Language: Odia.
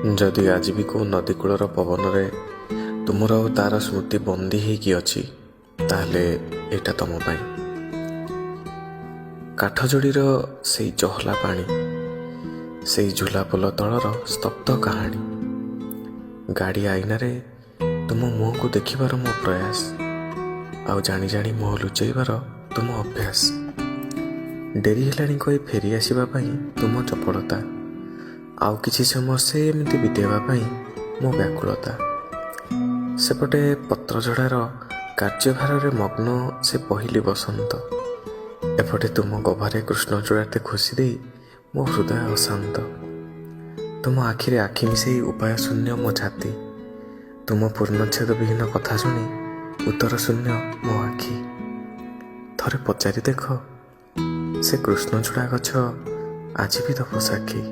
ଯଦି ଆଜି ବି କେଉଁ ନଦୀକୂଳର ପବନରେ ତୁମର ଆଉ ତା'ର ସ୍ମୃତି ବନ୍ଦୀ ହେଇକି ଅଛି, ତାହେଲେ ଏଇଟା ତମ ପାଇଁ। କାଠଯୋଡ଼ିର ସେଇ ଚହଲା ପାଣି, ସେଇ ଝୁଲାପୋଲ ତଳର ସ୍ତବ୍ଧ କାହାଣୀ, ଗାଡ଼ି ଆଇନାରେ ତୁମ ମୁହଁକୁ ଦେଖିବାର ମୋ ପ୍ରୟାସ, ଆଉ ଜାଣି ଜାଣି ମୁହଁ ଲୁଚେଇବାର ତୁମ ଅଭ୍ୟାସ, ଡେରି ହେଲାଣି କହି ଫେରି ଆସିବା ପାଇଁ ତୁମ ଚପଳତା, ଆଉ କିଛି ସମୟ ସେମିତି ବିତେଇବା ପାଇଁ ମୋ ବ୍ୟାକୁଳତା। ସେପଟେ ପତ୍ରଝଡ଼ାର କାର୍ଯ୍ୟଭାରରେ ମଗ୍ନ ସେ ପହିଲି ବସନ୍ତ, ଏପଟେ ତୁମ ଗଭାରେ କୃଷ୍ଣଚୂଡ଼ାଟେ ଖୁସି ଦେଇ ମୋ ହୃଦୟ ଅଶାନ୍ତ। ତୁମ ଆଖିରେ ଆଖି ମିଶେଇ ଉପାୟ ଶୂନ୍ୟ ମୋ ଛାତି, ତୁମ ପୂର୍ଣ୍ଣଚ୍ଛେଦ ବିହୀନ କଥା ଶୁଣି ଉତ୍ତର ଶୂନ୍ୟ ମୋ ଆଖି। ଥରେ ପଚାରି ଦେଖ, ସେ କୃଷ୍ଣଚୂଡ଼ା ଗଛ ଆଜି ବି ଦବ ସାକ୍ଷୀ।